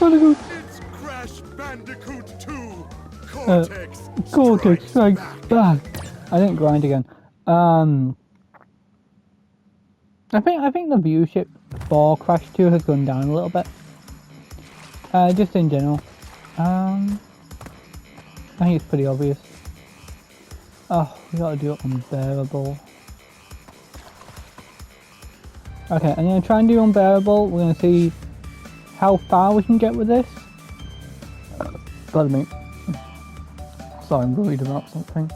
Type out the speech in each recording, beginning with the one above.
Bandicoot. It's Crash Bandicoot 2. Cortex strikes back. I didn't grind again. I think the viewership for Crash 2 has gone down a little bit. Just in general. I think it's pretty obvious. Oh, we gotta do unbearable. Okay, I'm gonna try and do unbearable. We're gonna see how far we can get with this. Pardon me. Sorry, I'm worried about something.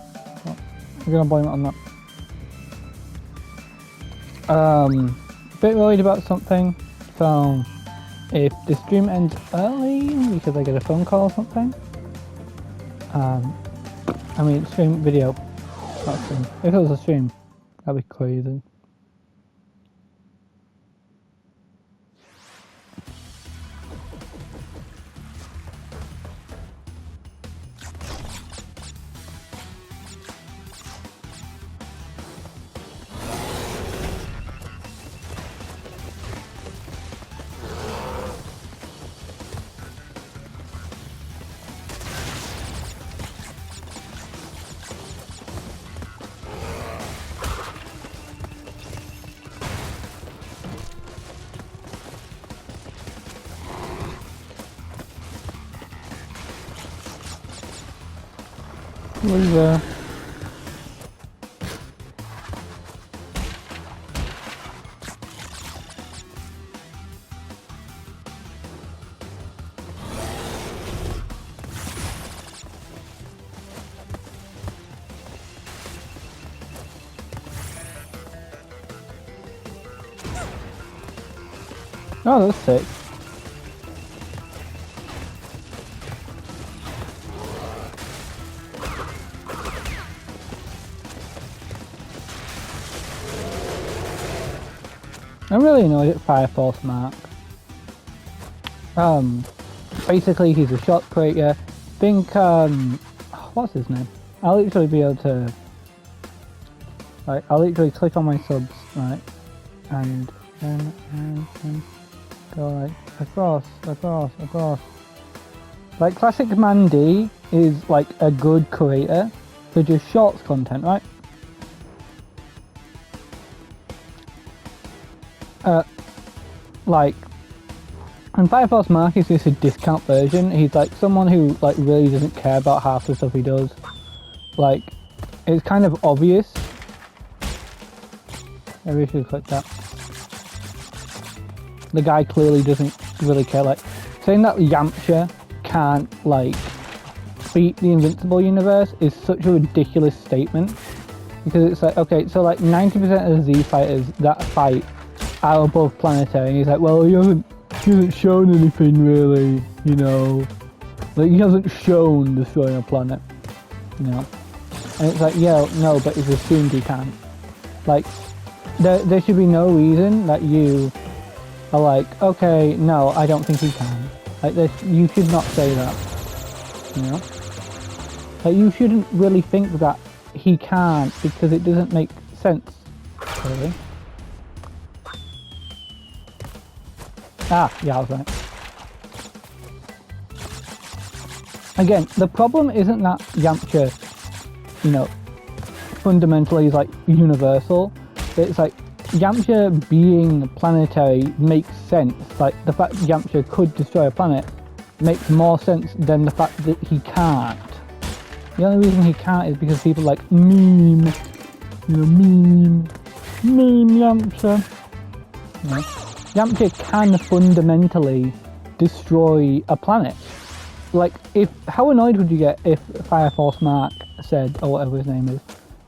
I'm gonna blame it on that. A bit worried about something, so if the stream ends early because I get a phone call or something, I mean stream video, not stream. If it was a stream, that'd be crazy. What is that? Oh, that's sick. I'm really annoyed at Fireflys Mark. Basically he's a shot creator. Think, what's his name? I'll literally be able to, like, I'll literally click on my subs, right, and go like across. Like Classic Mandy is like a good creator for just shorts content, right? Like, and Fireflys Mark is just a discount version. He's like someone who like really doesn't care about half the stuff he does. Like, it's kind of obvious. Maybe I should click that. The guy clearly doesn't really care. Like, saying that Yamcha can't like beat the Invincible universe is such a ridiculous statement. Because it's like, okay, so like 90% of the Z fighters that fight are above planetary, and he's like, well, he hasn't shown anything really, you know, like he hasn't shown destroying a planet, you know, and it's like, yeah, no, but it's assumed he can. Like, there should be no reason that you are like, okay, no, I don't think he can. Like, you should not say that, you know, like you shouldn't really think that he can't, because it doesn't make sense, really. Ah, yeah, I was right. Again, the problem isn't that Yamcha, you know, fundamentally is like universal. It's like Yamcha being planetary makes sense. Like, the fact that Yamcha could destroy a planet makes more sense than the fact that he can't. The only reason he can't is because people like meme, you know, meme Yamcha. You know? Yamcha can fundamentally destroy a planet. Like, how annoyed would you get if Fireflys Mark said, or whatever his name is,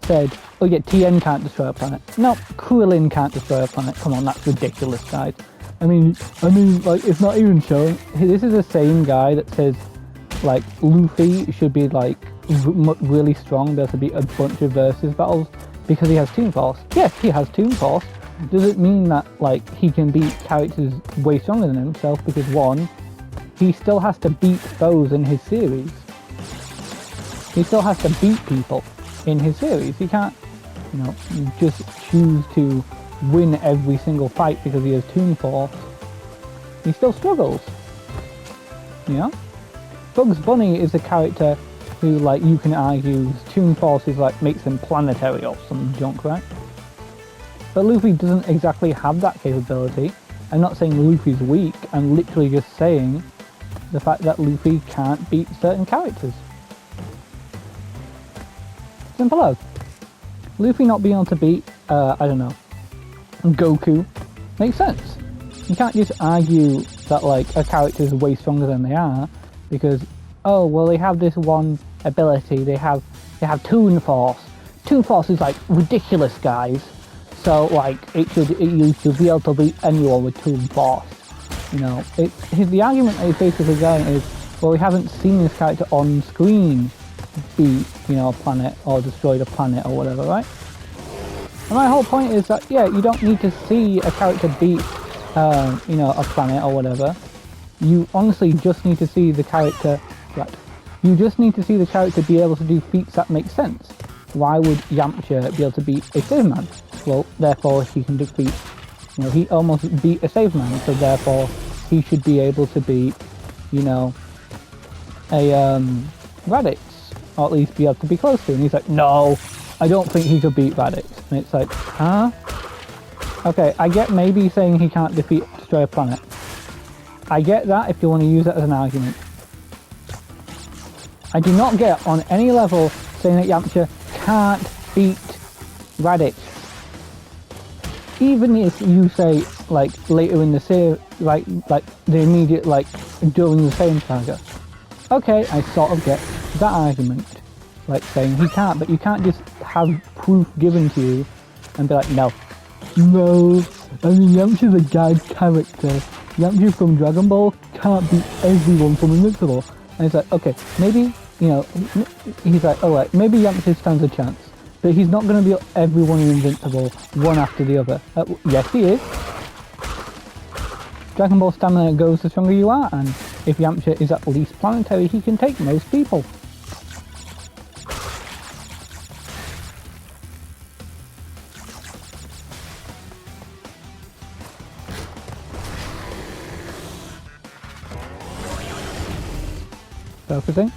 said, oh yeah, TN can't destroy a planet. No, Krillin can't destroy a planet. Come on, that's ridiculous, guys. I mean, like, it's not even showing. This is the same guy that says, like, Luffy should be, like, really strong. There should be a bunch of versus battles because he has Toon Force. Yes, he has Toon Force. Does it mean that, like, he can beat characters way stronger than himself? Because one, he still has to beat foes in his series. He still has to beat people in his series. He can't, you know, just choose to win every single fight because he has Toon Force. He still struggles. you know? Bugs Bunny is a character who, like, you can argue Toon Forces, like, makes him planetary or some junk, right? But Luffy doesn't exactly have that capability. I'm not saying Luffy's weak, I'm literally just saying the fact that Luffy can't beat certain characters. Simple as. Luffy not being able to beat, I don't know, Goku makes sense. You can't just argue that, like, a character is way stronger than they are because, oh, well, they have this one ability, they have Toon Force. Toon Force is, like, ridiculous, guys. So, like, you should be able to beat anyone with Toon Force. You know, the argument that he's basically going is, well, we haven't seen this character on screen beat, you know, a planet or destroy the planet or whatever, right? And my whole point is that, yeah, you don't need to see a character beat, you know, a planet or whatever. You honestly just need to see the character, right? You just need to see the character be able to do feats that make sense. Why would Yamcha be able to beat a Saveman? Well, therefore he can defeat, you know, he almost beat a Saveman, so therefore he should be able to beat, you know, a Raditz, or at least be able to be close to. And he's like, no, I don't think he could beat Raditz. And it's like, huh? Okay, I get maybe saying he can't destroy a planet. I get that if you want to use it as an argument. I do not get on any level saying that Yamcha can't beat Raditz. Even if you say, like, later in the series, like the immediate, like, during the Sane saga. Okay, I sort of get that argument. Like, saying he can't, but you can't just have proof given to you and be like, no. No, I mean, Yamcha's a guide character. Yamcha from Dragon Ball can't beat everyone from Invincible. And it's like, okay, maybe, you know, he's like, alright, maybe Yamcha stands a chance. But he's not going to beat everyone in Invincible, one after the other. Yes, he is. Dragon Ball stamina goes the stronger you are, and if Yamcha is at least planetary, he can take most people. Focusing.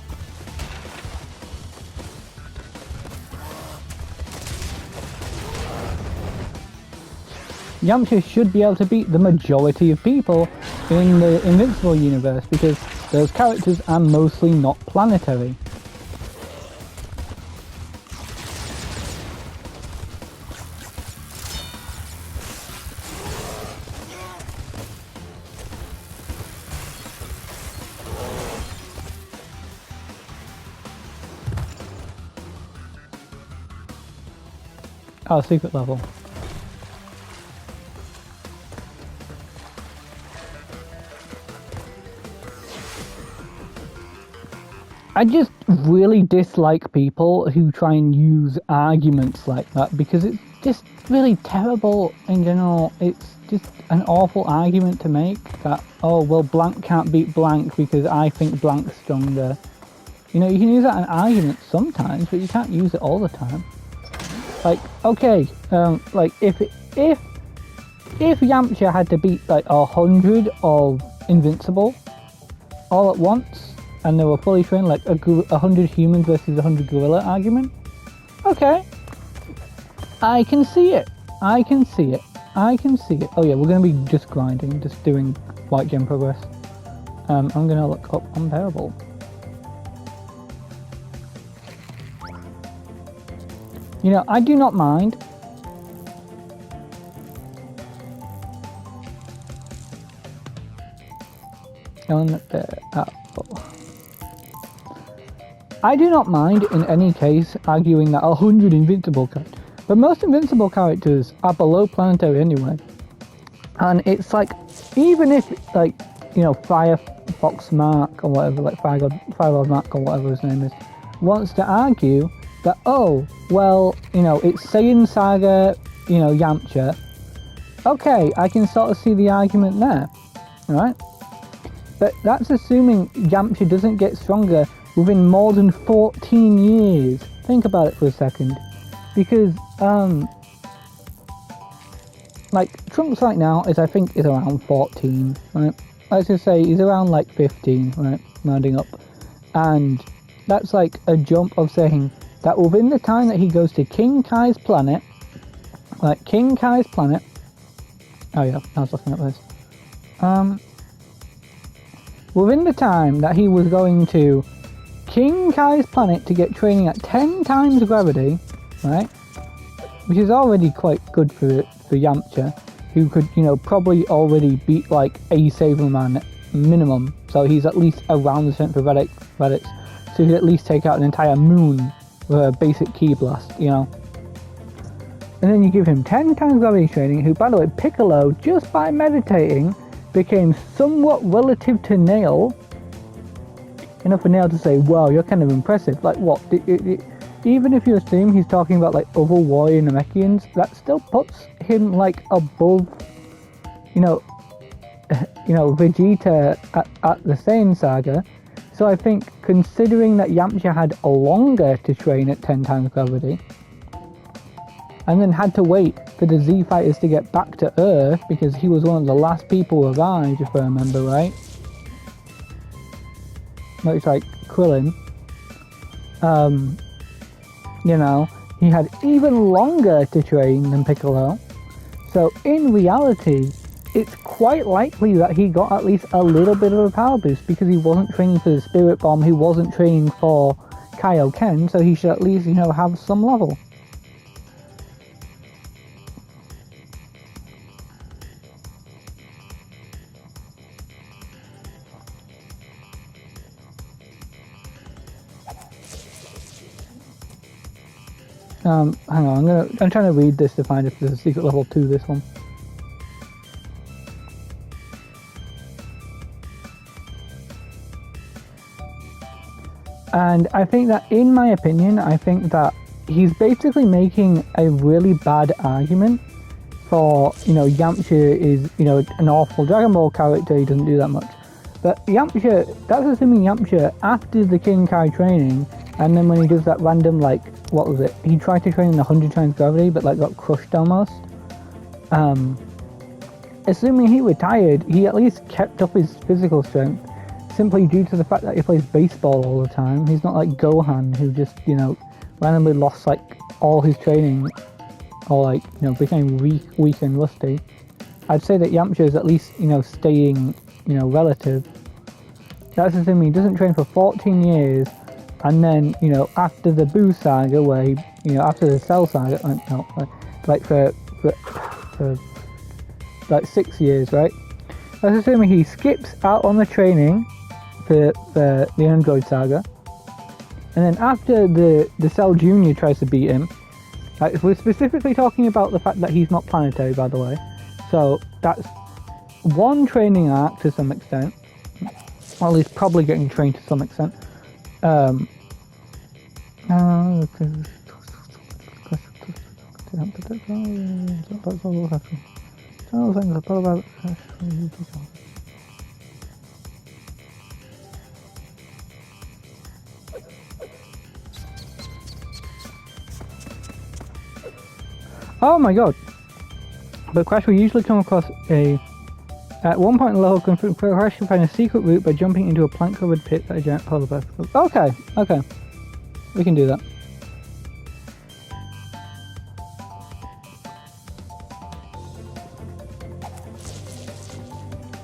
Yamcha should be able to beat the majority of people in the Invincible universe because those characters are mostly not planetary. Oh, secret level. I just really dislike people who try and use arguments like that because it's just really terrible in general. It's just an awful argument to make that, oh, well, blank can't beat blank because I think blank's stronger. You know, you can use that in arguments sometimes, but you can't use it all the time. Like, okay, like if Yamcha had to beat like 100 of Invincible all at once, and they were fully trained, like 100 humans versus 100 gorilla argument, okay, I can see it. I can see it. Oh yeah, we're gonna be just grinding, just doing white gem progress. I'm gonna look up unbearable. You know, I do not mind. Unbearable. I do not mind in any case arguing that 100 invincible characters, but most invincible characters are below planetary anyway. And it's like, even if, like, you know, Firefox Mark or whatever, like Firelord Mark or whatever his name is, wants to argue that, oh, well, you know, it's Sane Saga, you know, Yamcha. Okay, I can sort of see the argument there, right? But that's assuming Yamcha doesn't get stronger within more than 14 years. Think about it for a second. Because, like, Trunks right now is, I think, is around 14, right? let's just say he's around like 15, right, rounding up, and that's like a jump of saying that within the time that he goes to King Kai's planet, like King Kai's planet, oh yeah, I was looking at this, within the time that he was going to King Kai's planet to get training at 10 times gravity, right, which is already quite good for Yamcha, who could, you know, probably already beat like a Saberman minimum, so he's at least around the strength of Radix, so he could at least take out an entire moon with a basic ki blast, you know. And then you give him 10 times gravity training, who, by the way, Piccolo, just by meditating, became somewhat relative to Nail, enough for Nail to say, wow, you're kind of impressive. Like, what? Even if you assume he's talking about, like, other warrior Namekians, that still puts him, like, above, you know, Vegeta at the Sane saga. So I think, considering that Yamcha had longer to train at 10 times gravity, and then had to wait for the Z fighters to get back to Earth, because he was one of the last people arrived, if I remember right. Looks like Krillin. You know, he had even longer to train than Piccolo. So in reality, it's quite likely that he got at least a little bit of a power boost, because he wasn't training for the Spirit Bomb, he wasn't training for Kaioken, so he should at least, you know, have some level. Hang on, I'm trying to read this to find if there's a secret level to this one. And I think that, in my opinion, I think that he's basically making a really bad argument for, you know, Yamcha is, you know, an awful Dragon Ball character, he doesn't do that much. But Yamcha, that's assuming Yamcha, after the King Kai training, and then when he does that random, like, what was it? He tried to train in 100 times gravity, but, like, got crushed almost. Assuming he retired, he at least kept up his physical strength, simply due to the fact that he plays baseball all the time. He's not like Gohan, who just, you know, randomly lost, like, all his training, or, like, you know, became weak and rusty. I'd say that Yamcha is at least, you know, staying, you know, relative. That's assuming he doesn't train for 14 years, and then, you know, after the Boo saga, where he, you know, after the Cell saga, no, like for like 6 years, right? That's assuming he skips out on the training for the Android saga, and then after the Cell Junior tries to beat him, like, we're specifically talking about the fact that he's not planetary, by the way, so that's one training arc to some extent, or at least probably getting trained to some extent. Oh my god! But Crash will usually come across at one point in the level, Crash can find a secret route by jumping into a plant-covered pit that a giant polar bear. Okay, we can do that.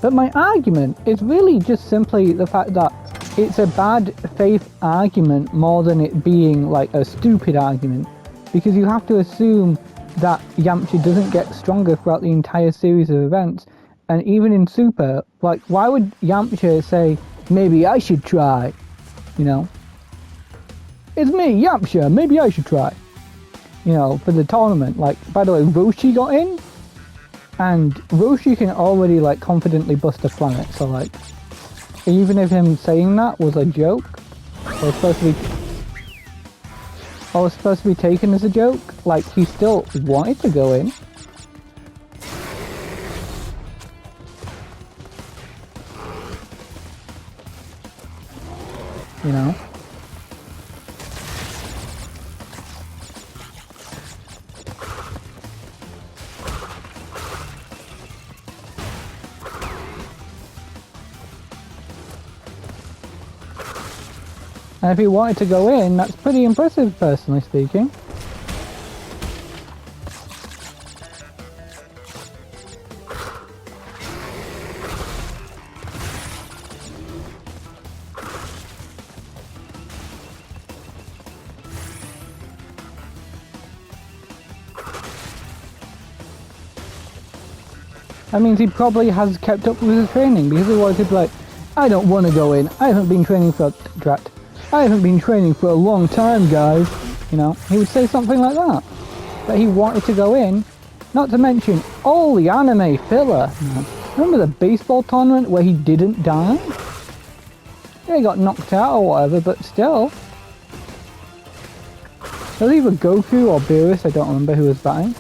But my argument is really just simply the fact that it's a bad faith argument more than it being like a stupid argument, because you have to assume that Yamcha doesn't get stronger throughout the entire series of events. And even in Super, like, why would Yamcha say, maybe I should try? You know? It's me, Yamcha, maybe I should try. You know, for the tournament. Like, by the way, Roshi got in, and Roshi can already, like, confidently bust a planet, so, like, even if him saying that was a joke, or supposed to be taken as a joke, like, he still wanted to go in. You know? And if he wanted to go in, that's pretty impressive, personally speaking. That means he probably has kept up with his training, because otherwise he'd be like, I don't want to go in. I haven't been training for a long time, guys. You know, he would say something like that. But he wanted to go in, not to mention all the anime filler. Remember the baseball tournament where he didn't die? Yeah, he got knocked out or whatever, but still. It was either Goku or Beerus, I don't remember who was batting.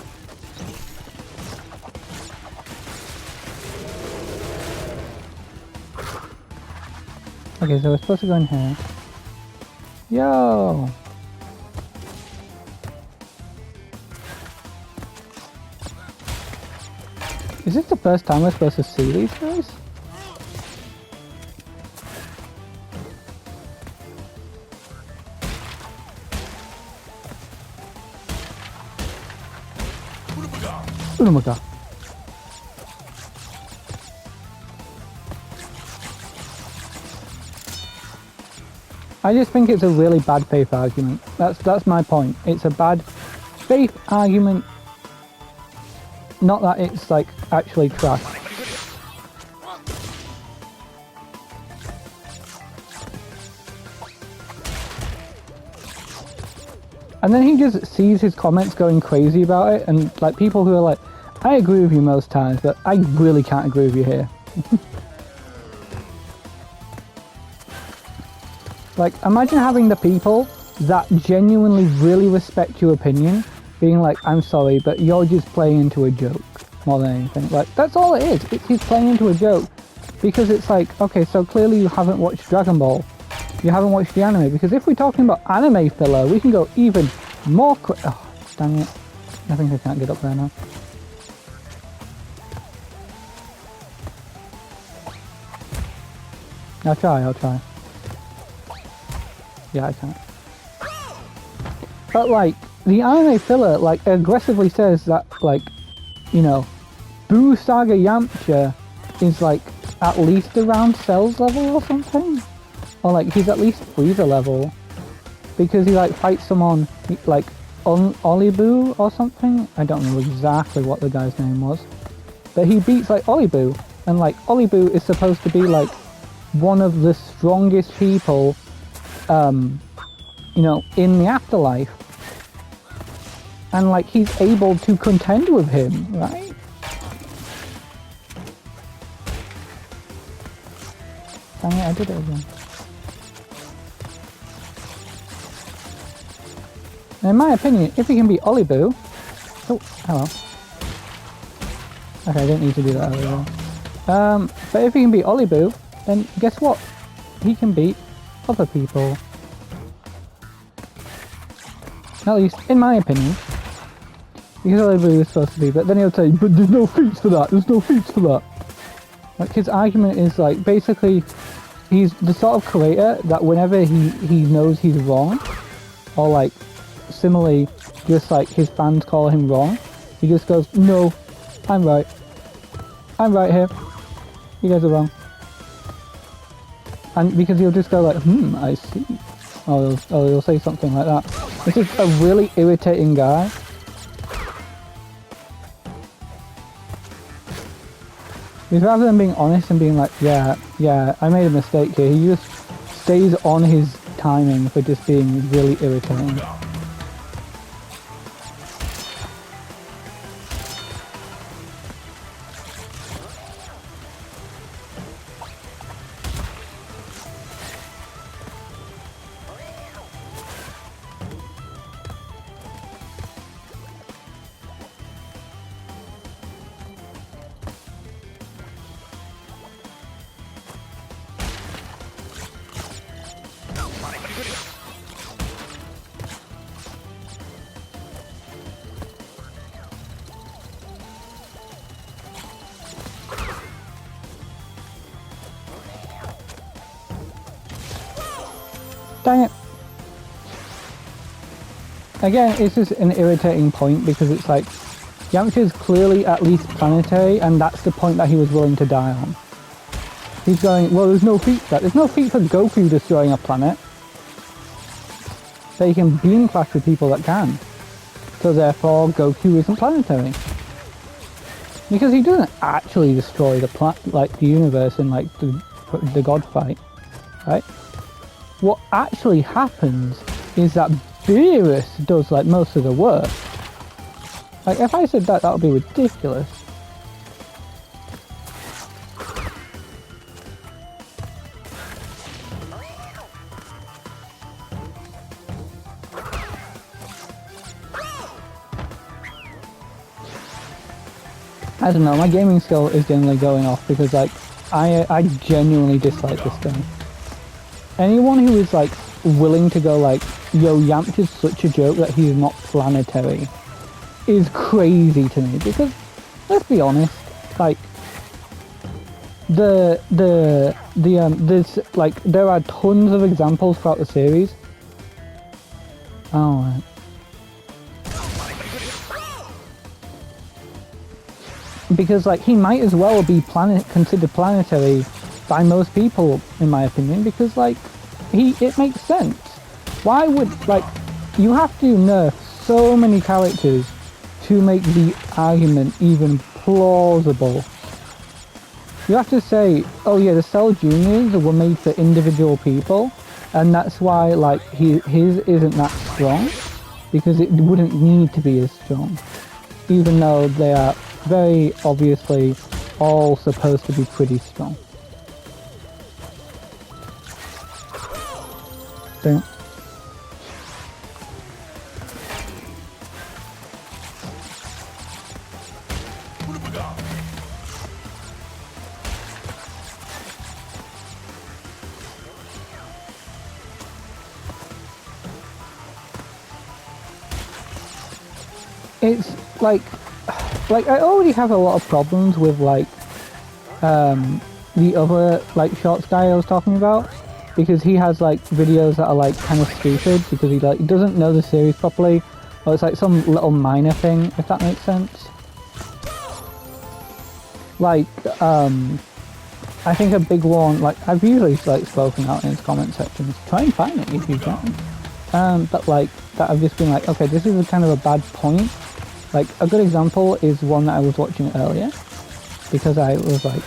Okay, so we're supposed to go in here. Yo! Is this the first time we're supposed to see these guys? Oh my god. I just think it's a really bad faith argument. That's my point. It's a bad faith argument. Not that it's like actually trash. And then he just sees his comments going crazy about it, and like people who are like, I agree with you most times, but I really can't agree with you here. Like, imagine having the people that genuinely really respect your opinion being like, I'm sorry, but you're just playing into a joke more than anything. Like, that's all it is. He's playing into a joke. Because it's like, okay, so clearly you haven't watched Dragon Ball. You haven't watched the anime. Because if we're talking about anime filler, we can go even more oh, dang it. I think I can't get up there now. I'll try. Yeah, I can't. But like, the anime filler like aggressively says that like, you know, Boo Saga Yamcha is like at least around Cell's level or something. Or like he's at least Frieza level. Because he like fights someone like Oliboo or something. I don't know exactly what the guy's name was. But he beats like Oliboo. And like Oliboo is supposed to be like one of the strongest people you know, in the afterlife. And like he's able to contend with him, right? Dang it, I did it again. And in my opinion, if he can beat Oliboo... Oh, hello. Okay, I didn't need to do that earlier. But if he can beat Oliboo, then guess what? He can beat other people. At least, in my opinion. Because Oliboo is supposed to be, but then he'll say, but there's no feats for that, there's no feats for that. Like, his argument is like, basically, he's the sort of creator that whenever he knows he's wrong, or like, similarly, just like his fans call him wrong, he just goes, no, I'm right. I'm right here. You guys are wrong. And because he'll just go like, I see. Or he'll say something like that. This is a really irritating guy. Because rather than being honest and being like, yeah, I made a mistake here, he just stays on his timing for just being really irritating. Dang it. Again, it's just an irritating point because it's like, Yamcha is clearly at least planetary, and that's the point that he was willing to die on. He's going, well, there's no feat for that. There's no feat for Goku destroying a planet. They can beam clash with people that can. So therefore, Goku isn't planetary. Because he doesn't actually destroy the universe in like the God fight, right? What actually happens is that Beerus does like most of the work. Like if I said that, that would be ridiculous. I don't know, my gaming skill is generally going off because like I genuinely dislike this game. Anyone who is like willing to go like, yo, Yamcha's such a joke that he's not planetary is crazy to me, because let's be honest, like there's like there are tons of examples throughout the series. Oh right. Because like he might as well be considered planetary by most people, in my opinion, because like it makes sense. Why would, like, you have to nerf so many characters to make the argument even plausible. You have to say, oh yeah, the Cell Juniors were made for individual people, and that's why like his isn't that strong, because it wouldn't need to be as strong, even though they are very obviously all supposed to be pretty strong. Don't. It's like I already have a lot of problems with like the other like shorts guy I was talking about, because he has like videos that are like kind of stupid because he doesn't know the series properly, or it's like some little minor thing, if that makes sense. Like I think a big one, like I've usually like spoken out in his comment sections, try and find it if you can, but like that I've just been like, okay, this is a kind of a bad point. Like a good example is one that I was watching earlier, because I was like,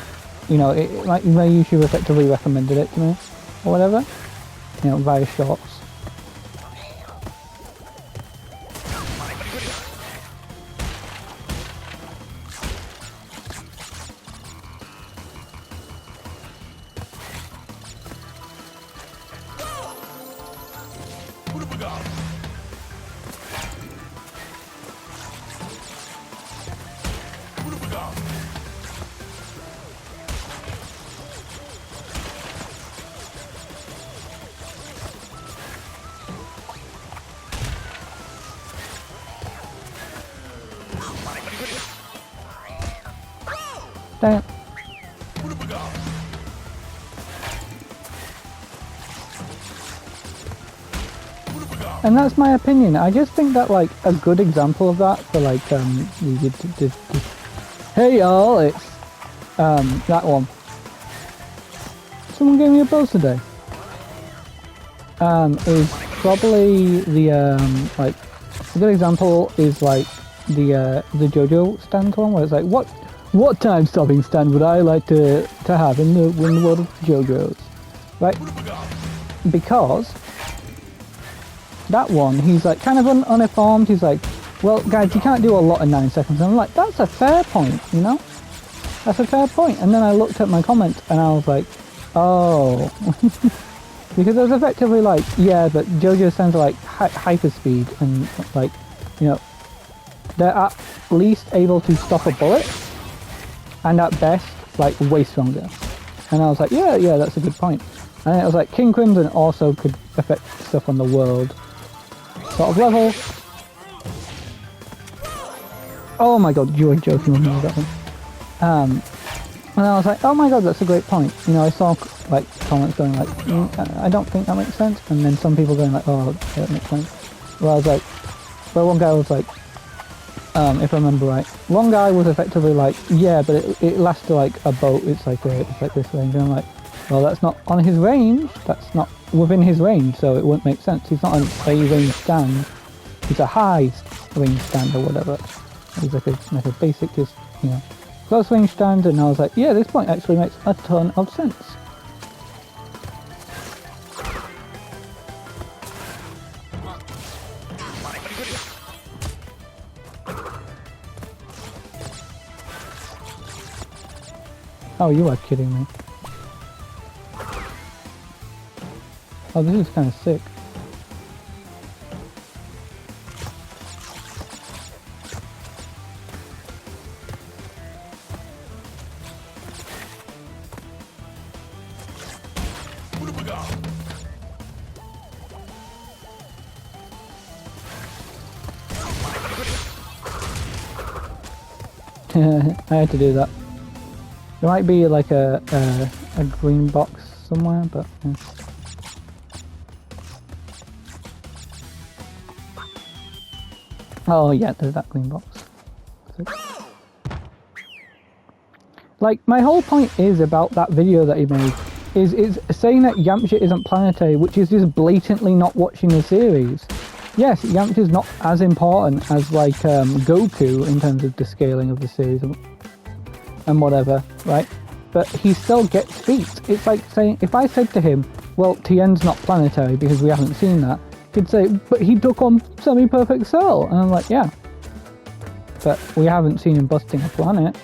you know, like my YouTube effectively recommended it to me or whatever, you know, via shorts. Dang it. And that's my opinion. I just think that like a good example of that for like hey y'all, it's that one. Someone gave me a buzz today. Is probably the like a good example is like the JoJo stand one, where it's like what time stopping stand would I like to have in the world of JoJo's, right? Because that one, he's like kind of uninformed. He's like, well guys, you can't do a lot in 9 seconds. And I'm like, that's a fair point, you know? That's a fair point. And then I looked at my comments and I was like, oh. Because it was effectively like, yeah, but JoJo stands like hyperspeed, and like, you know, they're at least able to stop a bullet, and at best, like, way stronger. And I was like, yeah, that's a good point. And then it was like, King Crimson also could affect stuff on the world sort of level. Oh my god, you were joking with me with that one. And I was like, oh my god, that's a great point. You know, I saw like comments going like, I don't think that makes sense. And then some people going like, oh, that makes sense. Well, I was like, well, one guy was like, if I remember right, one guy was effectively like, yeah, but it lasts to like a boat. It's like this range. And I'm like, well, that's not on his range. That's not within his range, so it wouldn't make sense. He's not on a range stand. He's a high range stand or whatever. He's like a basic, just, you know, close range stand. And I was like, yeah, this point actually makes a ton of sense. Oh, you are kidding me. Oh, this is kind of sick. I had to do that. There might be like a green box somewhere, but yeah. Oh yeah, there's that green box. Like, my whole point is about that video that he made is saying that Yamcha isn't planetary, which is just blatantly not watching the series. Yes, Yamcha's not as important as like Goku in terms of the scaling of the series and whatever, right? But he still gets feats. It's like saying, if I said to him, well, Tien's not planetary because we haven't seen that, he'd say, but he took on semi-perfect Cell. And I'm like, yeah, but we haven't seen him busting a planet.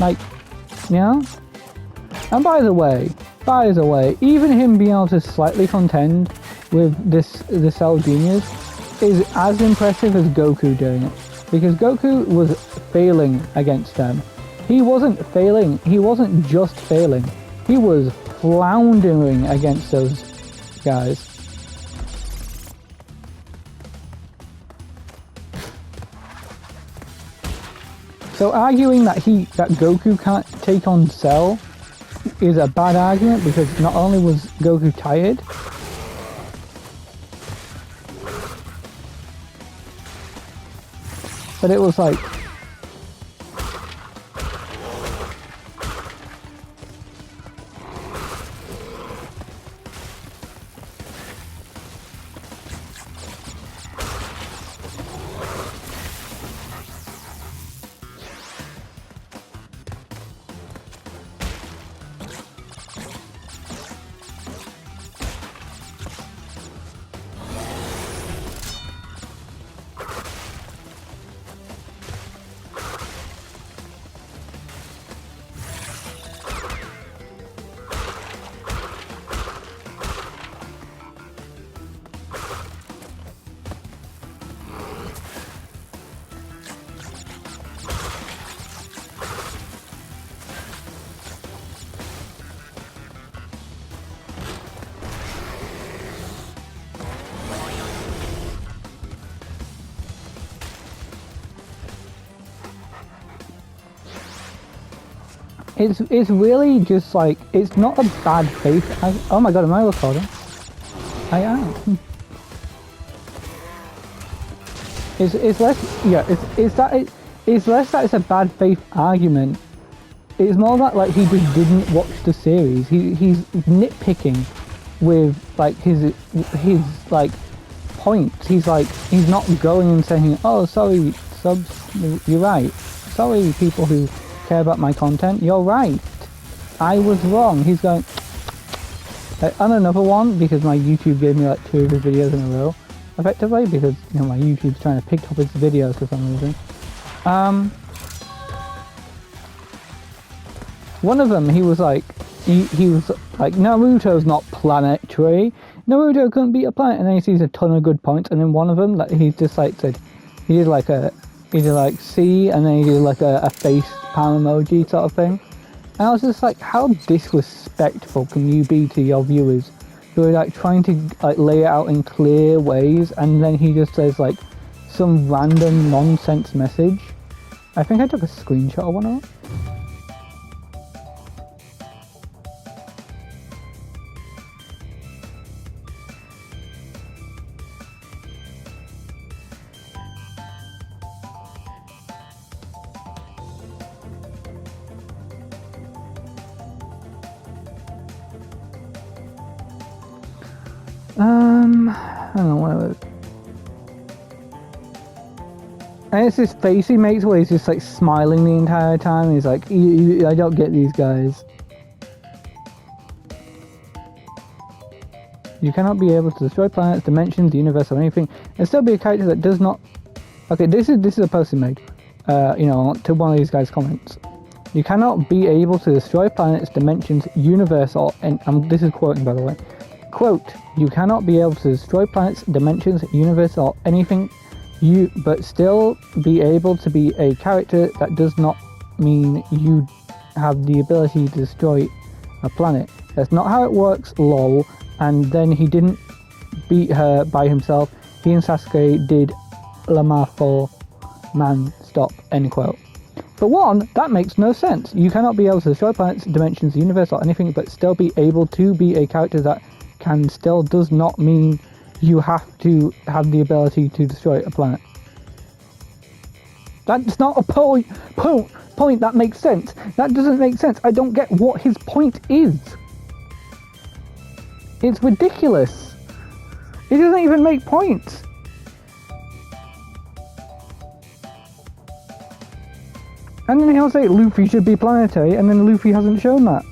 Like, you know? And by the way, even him being able to slightly contend with the Cell Juniors is as impressive as Goku doing it. Because Goku was failing against them. He wasn't failing, he wasn't just failing, he was floundering against those guys. So arguing that Goku can't take on Cell is a bad argument, because not only was Goku tired, but it was like, it's really just like, it's not a bad faith. Oh my god, am I recording? I am. It's less, yeah, it's less that it's a bad faith argument. It's more that like he just didn't watch the series. He's nitpicking with like his like points. He's not going and saying, oh sorry subs, you're right. Sorry people who care about my content, you're right, I was wrong. He's going, and another one, because my YouTube gave me like 2 of his videos in a row, effectively, because, you know, my YouTube's trying to pick up his videos for some reason. One of them, he was like, he was like, Naruto's not planetary, Naruto couldn't beat a planet, and then he sees a ton of good points, and then one of them, like, he's just like said, he did like C, and then he did like a face palm emoji sort of thing. And I was just like, how disrespectful can you be to your viewers who are like trying to like lay it out in clear ways, and then he just says like some random nonsense message. I think I took a screenshot of one of them. I don't know what it was. And it's this face he makes where he's just like smiling the entire time. He's like, I don't get these guys. You cannot be able to destroy planets, dimensions, the universe, or anything, and still be a character that does not... Okay, this is a post he made, you know, to one of these guys' comments. You cannot be able to destroy planets, dimensions, universe, or... And this is quoting, by the way. Quote, you cannot be able to destroy planets, dimensions, universe, or anything, but still be able to be a character that does not mean you have the ability to destroy a planet. That's not how it works, lol. And then he didn't beat her by himself. He and Sasuke did Lamafo, man, stop, end quote. For one, that makes no sense. You cannot be able to destroy planets, dimensions, the universe, or anything, but still be able to be a character that can still does not mean you have to have the ability to destroy a planet. That's not a point that makes sense. That doesn't make sense. I don't get what his point is. It's ridiculous. It doesn't even make points. And then he'll say Luffy should be planetary, and then Luffy hasn't shown that.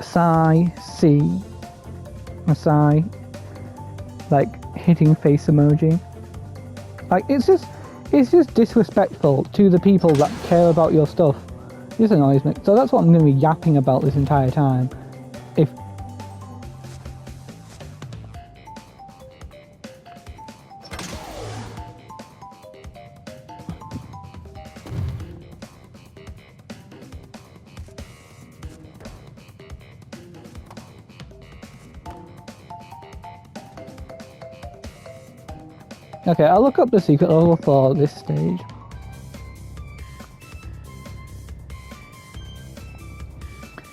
Sigh, see. A sigh. Like, hitting face emoji. Like, it's just disrespectful to the people that care about your stuff. This annoys me. So that's what I'm going to be yapping about this entire time. If... Okay, I'll look up the secret level for this stage.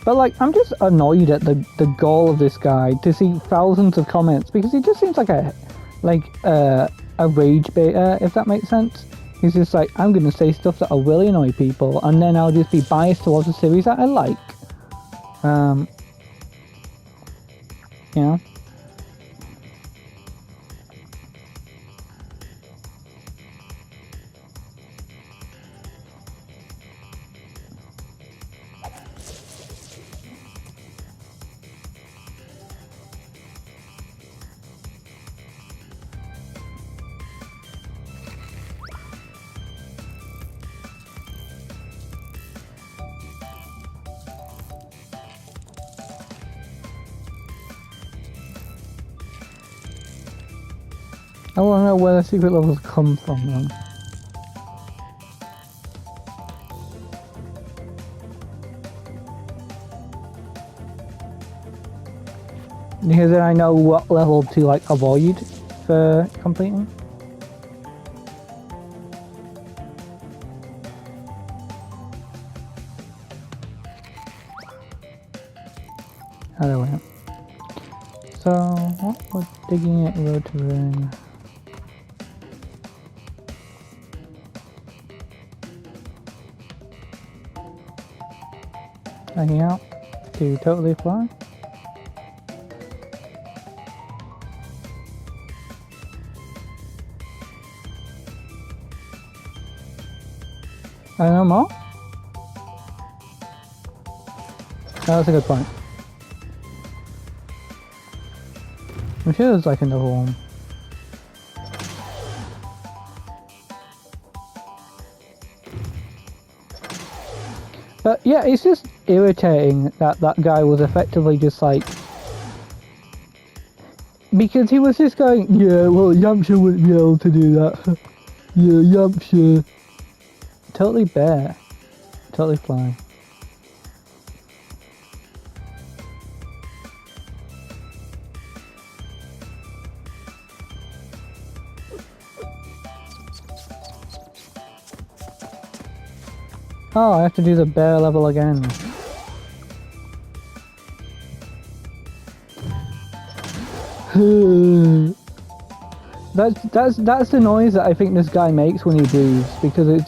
But like, I'm just annoyed at the goal of this guy to see thousands of comments, because he just seems like a rage baiter, if that makes sense. He's just like, I'm gonna say stuff that will really annoy people, and then I'll just be biased towards a series that I like. You know? I want to know where the secret levels come from, then. Because then I know what level to like avoid for completing. Oh, there we go. So, what was digging it, road to ruin? Hanging out to totally fly. I know more? Oh, that's a good point. I'm sure there's like another one. But yeah, it's just irritating that that guy was effectively just like... Because he was just going, yeah, well, Yamcha wouldn't be able to do that. Yeah, Yamcha. Totally bear. Totally fly. Oh, I have to do the bear level again. That's the noise that I think this guy makes when he breathes, because it's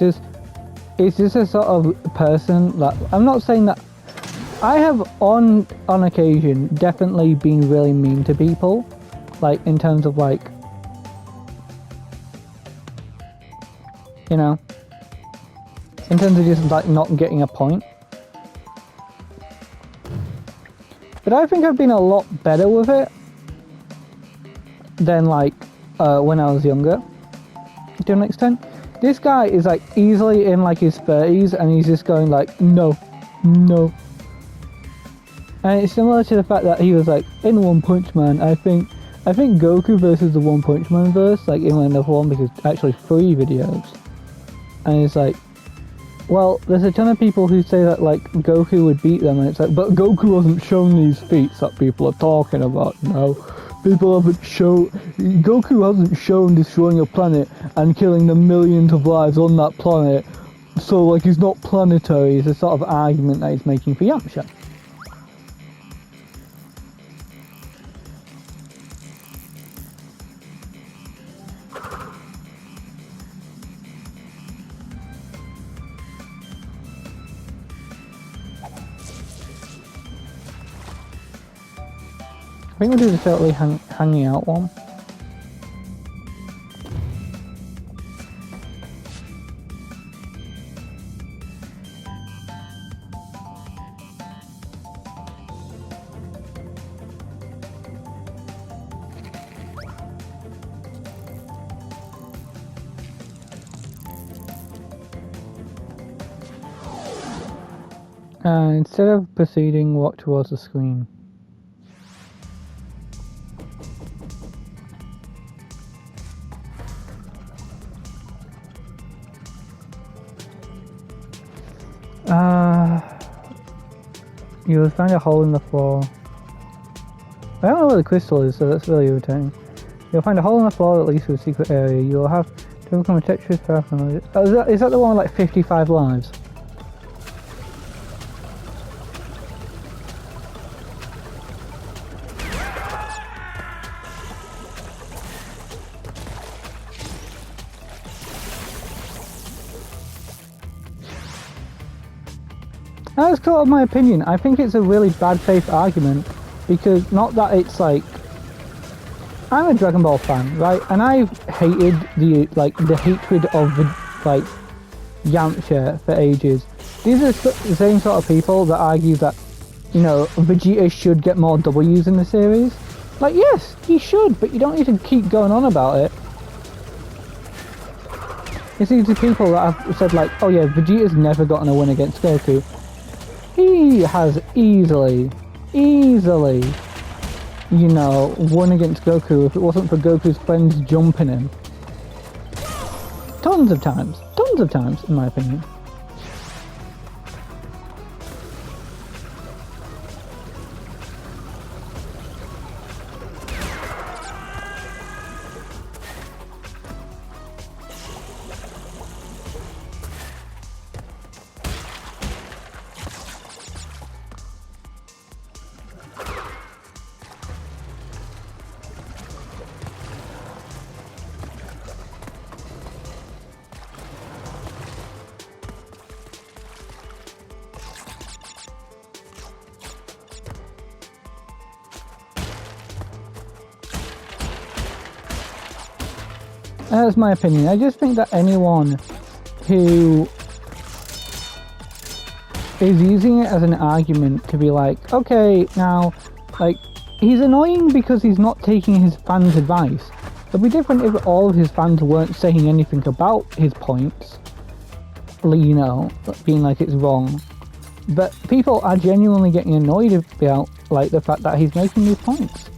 just a sort of person that, I'm not saying that I have on occasion definitely been really mean to people, like in terms of like, you know, in terms of just like not getting a point. But I think I've been a lot better with it than like when I was younger, to an extent. This guy is like easily in like his 30s and he's just going like, no, no. And it's similar to the fact that he was like, in One Punch Man, I think Goku versus the One Punch Man verse, like in another one, because it's actually 3 videos. And it's like, well, there's a ton of people who say that like Goku would beat them, and it's like, but Goku hasn't shown these feats that people are talking about now. People haven't shown, Goku hasn't shown destroying a planet and killing the millions of lives on that planet. So like he's not planetary, is a sort of argument that he's making for Yamcha. I think we'll do the totally hanging out one. Instead of proceeding, walk towards the screen. You'll find a hole in the floor. I don't know where the crystal is, so that's really irritating. You'll find a hole in the floor that leads to a secret area. You'll have to become a treacherous path. Oh, is that the one with like 55 lives? That's kind of my opinion. I think it's a really bad faith argument, because not that it's like, I'm a Dragon Ball fan, right? And I've hated the hatred of the like Yamcha for ages. These are the same sort of people that argue that, you know, Vegeta should get more W's in the series. Like, yes, he should, but you don't need to keep going on about it. It's these people that have said like, oh yeah, Vegeta's never gotten a win against Goku. He has easily, you know, won against Goku if it wasn't for Goku's friends jumping him. Tons of times, in my opinion. That's my opinion. I just think that anyone who is using it as an argument to be like, okay, now, like, he's annoying because he's not taking his fans' advice. It'd be different if all of his fans weren't saying anything about his points, you know, being like it's wrong. But people are genuinely getting annoyed about, like, the fact that he's making these points.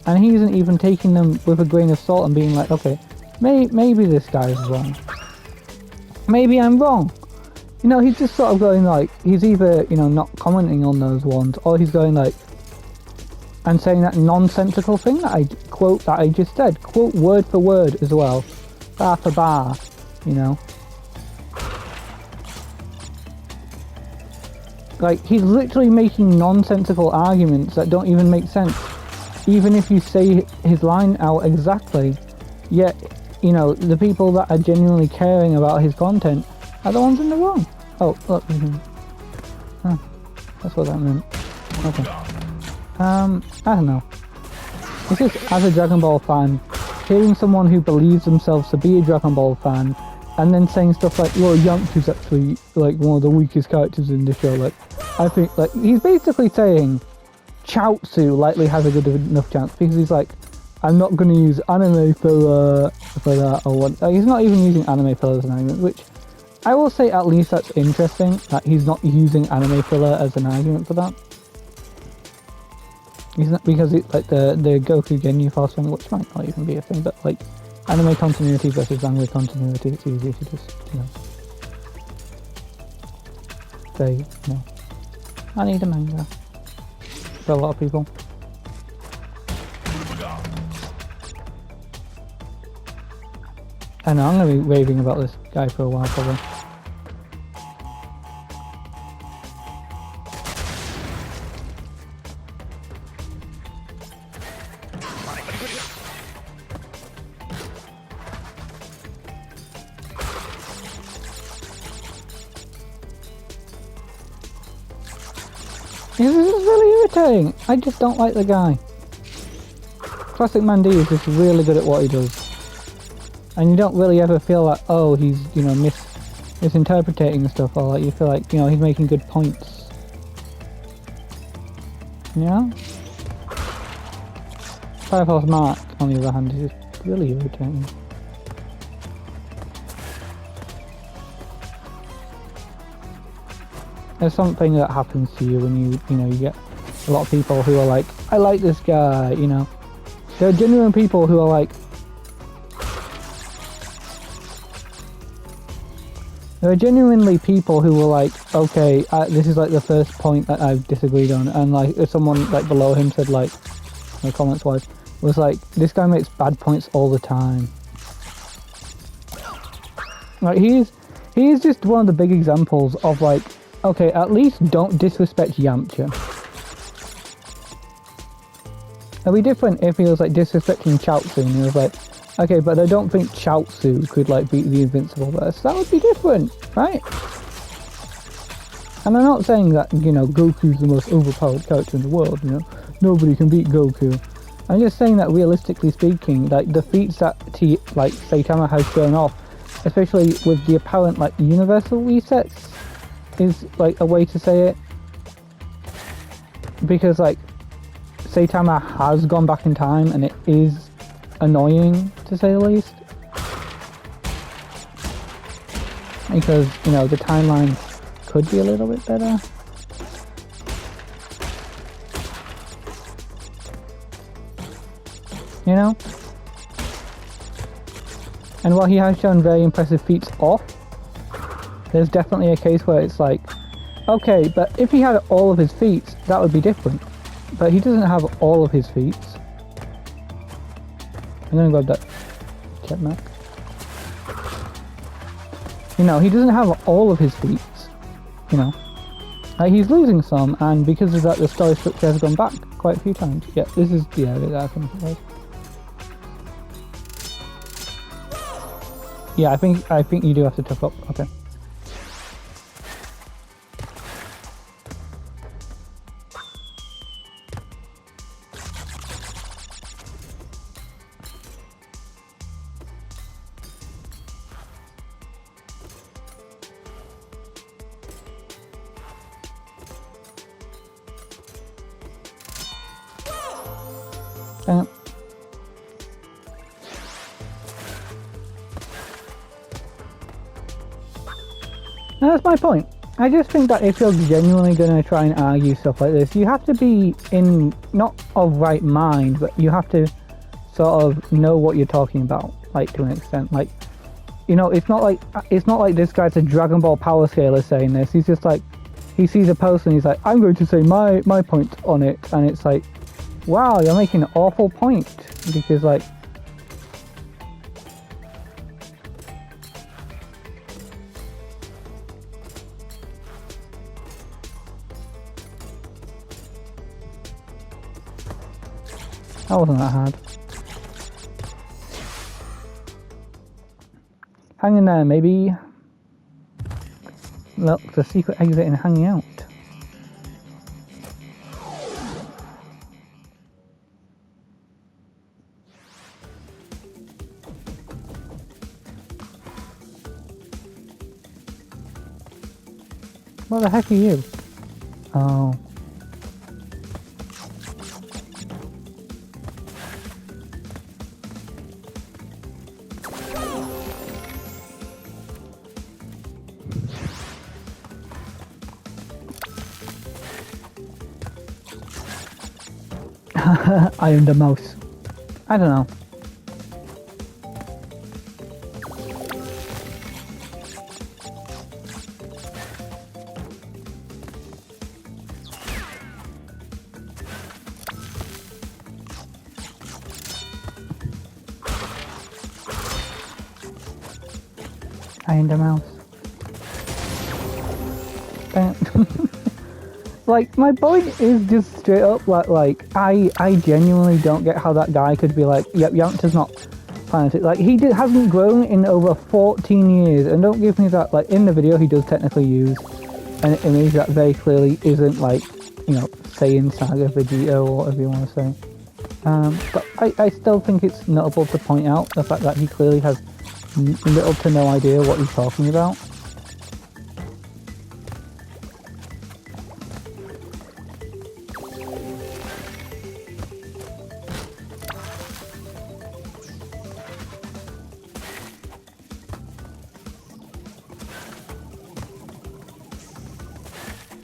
And he isn't even taking them with a grain of salt and being like, okay, maybe this guy is wrong. Maybe I'm wrong. You know, he's just sort of going like, he's either, you know, not commenting on those ones, or he's going like, and saying that nonsensical thing that I just said. Quote word for word as well. Bar for bar, you know. Like, he's literally making nonsensical arguments that don't even make sense. Even if you say his line out exactly, yet, you know, the people that are genuinely caring about his content are the ones in the wrong. Oh, look. That's what that meant. Okay. I don't know. It's just, as a Dragon Ball fan, hearing someone who believes themselves to be a Dragon Ball fan, and then saying stuff like, well, Yamcha's actually, like, one of the weakest characters in the show, like, I think, like, he's basically saying Chaozu likely has a good enough chance, because he's like, I'm not going to use anime filler for that, or what. He's not even using anime filler as an argument, which I will say at least that's interesting, that he's not using anime filler as an argument for that. He's not, because it's like the Goku Genyu Force thing, which might not even be a thing, but like anime continuity versus manga continuity, it's easy to just, you know, say, no, I need a manga for a lot of people. I know, I'm going to be raving about this guy for a while probably. This is really irritating. I just don't like the guy. Classic Mandy is just really good at what he does. And you don't really ever feel like, oh, he's, you know, misinterpreting stuff, or like you feel like, you know, he's making good points. Yeah? Fireflys Mark, on the other hand, is just really irritating. There's something that happens to you when you know, you get a lot of people who are like, I like this guy, you know. There are genuine people who are like, there are genuinely people who were like, okay, this is like the first point that I've disagreed on, and like if someone like below him said like, my comments wise, was like, this guy makes bad points all the time. Like he is just one of the big examples of like, okay, at least don't disrespect Yamcha. It'd be different if he was like disrespecting Chaozu and he was like, okay, but I don't think Chaozu could like beat the Invincible Verse. That would be different, right? And I'm not saying that, you know, Goku's the most overpowered character in the world, you know. Nobody can beat Goku. I'm just saying that realistically speaking, like the feats that Saitama has shown off, especially with the apparent like universal resets, is like a way to say it, because like Saitama has gone back in time and it is annoying to say the least, because, you know, the timeline could be a little bit better. You know? And while he has shown very impressive feats off, there's definitely a case where it's like, okay, but if he had all of his feats, that would be different. But he doesn't have all of his feats. I'm gonna grab that jetpack. You know, he doesn't have all of his feats. You know, like he's losing some, and because of that, the story structure has gone back quite a few times. Yeah, this is the area that I think it was. Yeah, I think you do have to tough up. Okay. And that's my point. I just think that if you're genuinely going to try and argue stuff like this, you have to be in, not of right mind, but you have to sort of know what you're talking about, like, to an extent. Like, you know, it's not like this guy's a Dragon Ball power scaler saying this. He's just like, he sees a post and he's like, I'm going to say my point on it, and it's like, wow, you're making an awful point, because like, that wasn't that hard. Hang in there, maybe. Look, the secret exit in hanging out. What the heck are you? Oh. I am the mouse. I don't know. I am the mouse. Like, my point is just straight up like I genuinely don't get how that guy could be like, yep, Yamcha's not planetary. Like, he hasn't grown in over 14 years, and don't give me that, like, in the video he does technically use an image that very clearly isn't, like, you know, Sane Saga Vegeta or whatever you want to say. But I still think it's notable to point out the fact that he clearly has little to no idea what he's talking about.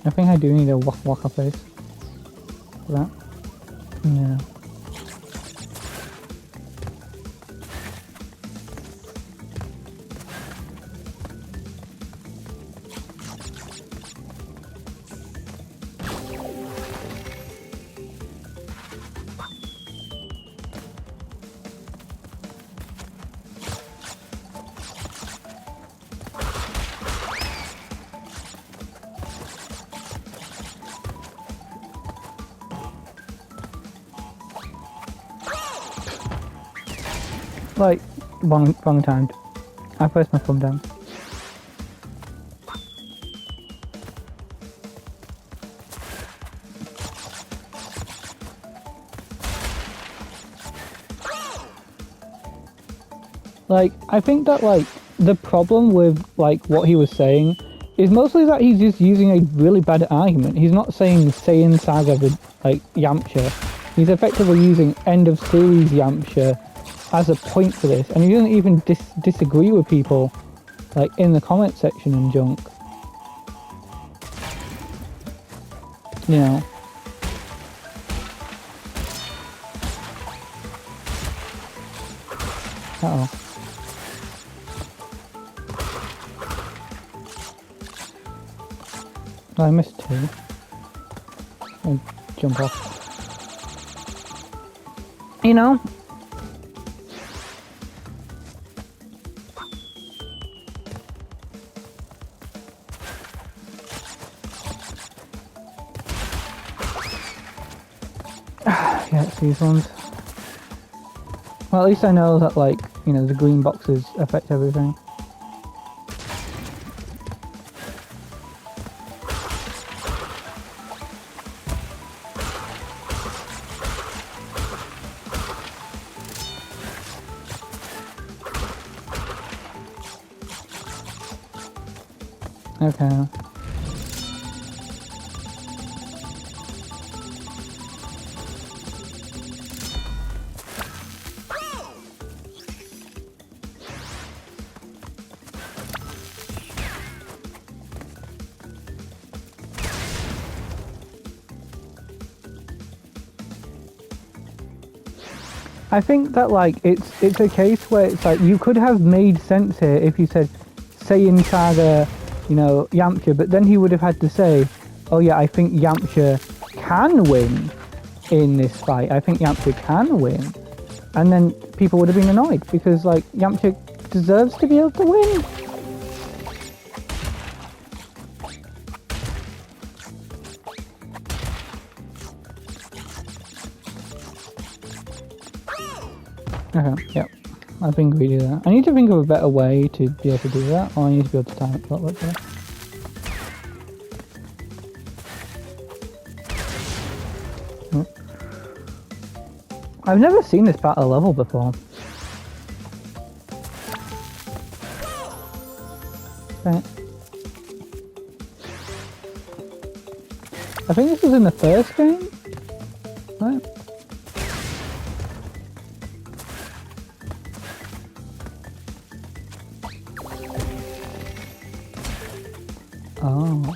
I think I do need a waka face for that. Yeah. Like, wrong timed. I pressed my thumb down. Like, I think that, like, the problem with, like, what he was saying is mostly that he's just using a really bad argument. He's not saying Saiyan Saga with, like, Yamcha. He's effectively using end of series Yamcha as a point for this, and he doesn't even disagree with people, like, in the comment section and junk. You know. Uh-oh. I missed two. I'll jump off. You know? Yeah, it's these ones. Well, at least I know that, like, you know, the green boxes affect everything. Okay. I think that, like, it's a case where it's like you could have made sense here if you said Saiyan Saga, you know, Yamcha, but then he would have had to say, oh yeah, I think Yamcha can win in this fight. I think Yamcha can win. And then people would have been annoyed because, like, Yamcha deserves to be able to win. Okay, yep. I've been greedy there. I need to think of a better way to be able to do that, or I need to be able to time it a lot better. I've never seen this battle level before. Okay. I think this was in the first game, right? Oh.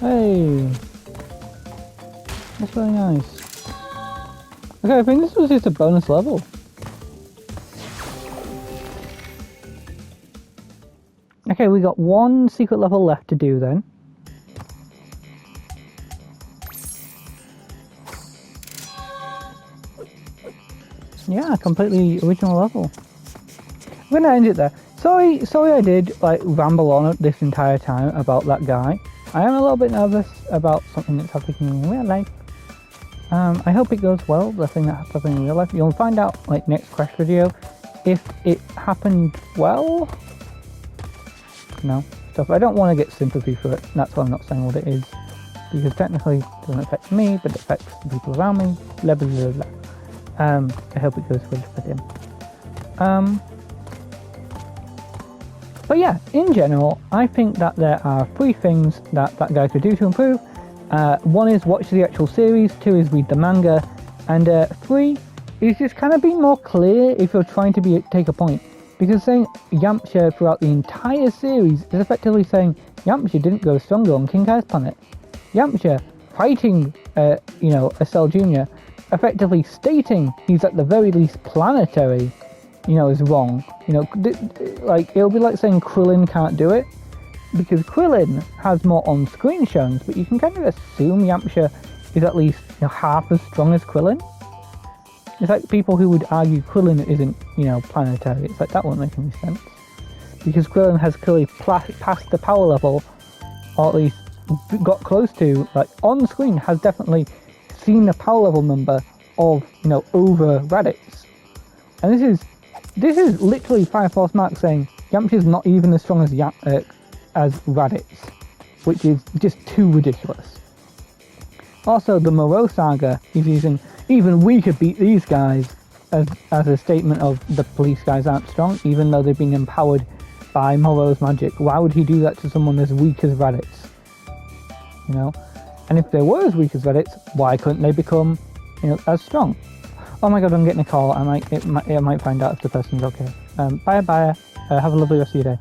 Hey, that's really nice. Okay, I think this was just a bonus level. Okay, we got one secret level left to do then. Yeah, completely original level. I'm gonna end it there. Sorry I did like ramble on this entire time about that guy. I am a little bit nervous about something that's happening in real life. I hope it goes well, the thing that's happening in real life. You'll find out like next Crash video if it happened well. No, stuff. I don't want to get sympathy for it. That's why I'm not saying what it is. Because technically it doesn't affect me, but it affects the people around me. Blah blah blah blah. I hope it goes well for him. But yeah, in general, I think that there are 3 things that that guy could do to improve. 1 is watch the actual series, 2 is read the manga, and 3 is just kind of be more clear if you're trying to take a point. Because saying Yamcha throughout the entire series is effectively saying Yamcha didn't go stronger on King Kai's planet. Yamcha fighting, a Cell Jr., effectively stating he's at the very least planetary, is wrong. Like, it'll be like saying Krillin can't do it, because Krillin has more on-screen shows, but you can kind of assume Yamcha is at least half as strong as Krillin. It's like people who would argue Krillin isn't, planetary. It's like, that won't make any sense. Because Krillin has clearly passed the power level, or at least got close to, like, on screen, has definitely seen the power level number of, over Raditz. And this is literally Fire Force Mark saying Yamcha is not even as strong as Raditz, which is just too ridiculous. Also, the Moreau saga is using even we could beat these guys as a statement of the police guys aren't strong, even though they've been empowered by Moreau's magic. Why would he do that to someone as weak as Raditz? And if they were as weak as Raditz, why couldn't they become, as strong? Oh my god, I'm getting a call. I might find out if the person's okay. Bye. Have a lovely rest of your day.